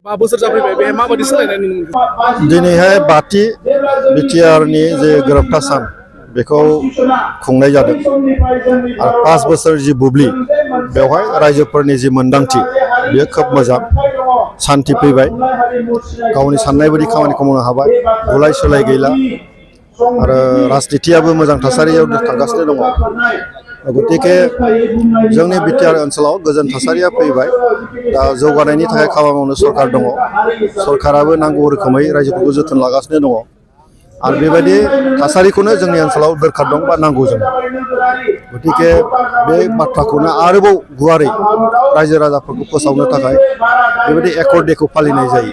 5 बोसोर जाफैबाय बे माबायदि सोलायनाय नुनो मोनखो? दिनैहाय बाथि बिटिआरनि जे गोरोबथा सान बेखौ खुंनाय जादों आरो 5 बोसोर जि बुब्लि बेवहाय रायजोफोरनि जि मोनदांथि बेयो खोब मोजां शान्ति फैबाय गावनि साननाय बायदि खामानिखौ मावनो हाबाय गुलाय सोलाय गैला आरो राजनितियाबो मोजां थासारियाव थांगासिनो दङ गतिके जोंनि बिटिआर ओनसोलाव गोजोन थासारिया फैबाय दा जौगानायनि थाखाय खामानि मावनो सरकार दङ सरकाराबो नांगौ रोखोमै रायजोफोरखौ जोथोन लागासिनो दङ आरो बेबायदि थासारिखौनो जोंनि ओनसोलाव दरखार दं बा नांगौ जों गतिके बे बाथ्राखौनो आरोबाव गुवारै रायजो राजाफोरखौ फोसावनो थाखाय बेबायदि एकर्ड डेखौ फालिनाय जायो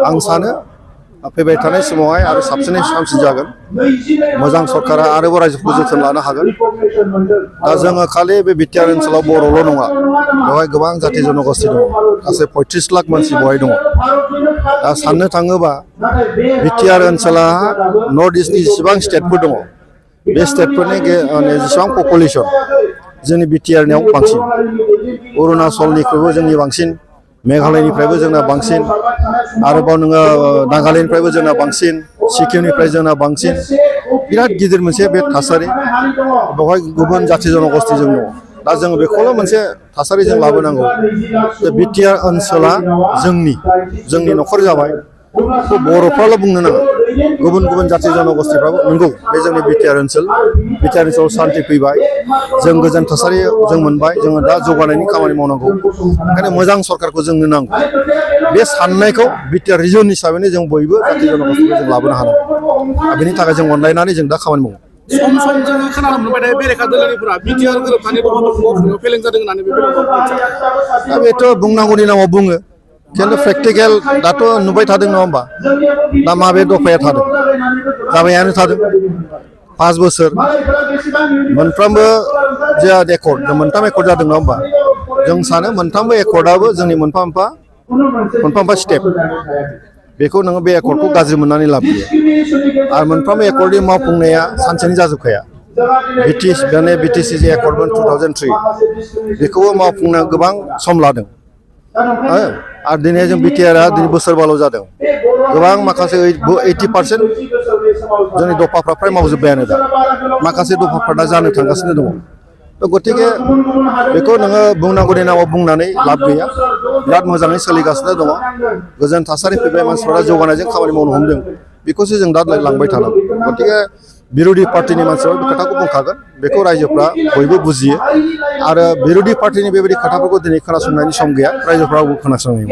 आं सानो फैबाय थानाय समावहाय आरो साबसिनै हामसिन जागोन मोजां सरकारा आरोबाव रायजोफोरखौ जोथोन लानो हागोन दा जोङो खालि बे बिटिआर ओनसोलाव बर'ल' नङा बेवहाय गोबां जाथि जनगोष्ठी दङ गासै 35 लाख मानसि बेवहाय दङ दा साननो थाङोबा बिटिआर ओनसोला नर्थ इस्टनि जेसेबां स्टेटफोर दङ बे स्टेटफोरनि जेसेबां पपुलेसन जोंनि बिटिआरनियाव बांसिन अरुणाचलनिख्रुइबो जोंनि बांसिन मेघालयनिफ्रायबो जोंना बांसिन आरोबाव नोङो नागालेण्डनिफ्रायबो जोंना बांसिन सिक्किमनिफ्राय जोंना बांसिन बिराद गिदिर मोनसे बे थासारि बेवहाय गुबुन जाथि जनगोष्ठीजों दङ दा जोङो बेखौल' मोनसे थासारि जों लाबोनांगौ जे बिटिआर ओनसोला जोंनि न'खर जाबाय बर'फ्राल' बुंनो नाङा गुबुन गुबुन जाथि जनगोष्ठीफ्राबो नंगौ बे जोंनि बिटिआर ओनसोलाव शान्ति फैबाय जों गोजोन थासारि जों मोनबाय जोङो दा जौगानायनि खामानि मावनांगौ ओंखायनो मोजां सरकारखौ जोंनो नांगौ बे साननायखौ बिटिआर रिजन हिसाबैनो जों बयबो जाथि जनगोष्ठीखौ जों लाबोनो हानांगौ बेनि थाखाय जों अनलायनानै जों दा खामानि मावो सम जोङो खोनानो मोनबाय थायो बेरेखा दोलोनिफोरा बिटिआर गोरोबथानि दफाफोरखौ फेलें जादों होननानै दा बेथ' बुंनांगौनि नामाव बुङो खिन्थु प्रेक्टिकेल दाथ' नुबाय थादों नङा होमबा दा माबे दफाया थादों जाबायानो थादों 5 बोसोर मोनफ्रोमबो जे एकर्ड मोनथाम एकर्ड जादों नङा होमबा जों सानो मोनथामबो एकर्डआबो जोंनि मोनफा मोनफा स्टेप बेखौ नोङो बे एकर्डखौ गाज्रि मोननानै लाब गैया आरो मोनफ्रोमबो एकर्डनि मावफुंनाया सानसेनि जाजोबखाया बिटिसि जे एकर्डमोन 2003 बेखौबो मावफुंनो गोबां सम लादों आरो दिनै जों बिटिआरआ दिनै बोसोरबाल' जादों गोबां माखासे 80% जोंनि दफाफ्रा फ्राय मावजोब्बायानो दा माखासे दफाफ्रा दा जानो थांगासिनो दङ गतिके बेखौ नोङो बुंनांगौनि नामाव बुंनानै लाब गैया बिराद मोजाङै सोलिगासिनो दङ गोजोन थासारि फैबाय मानसिफोरा जौगानायजों खामानि मावनो हमदों बेखौसो जों दा लांबाय थानांगौ गतिके बिरोधि पार्टिनि मानसिफ्रा बे खोथाखौ बुंखागोन बेखौ रायजोफ्रा बयबो बुजियो आरो बिरोधि पार्टिनि बेबायदि खोथाफोरखौ दिनै खोनासंनायनि सम गैया रायजोफ्राबो खोनासंनाय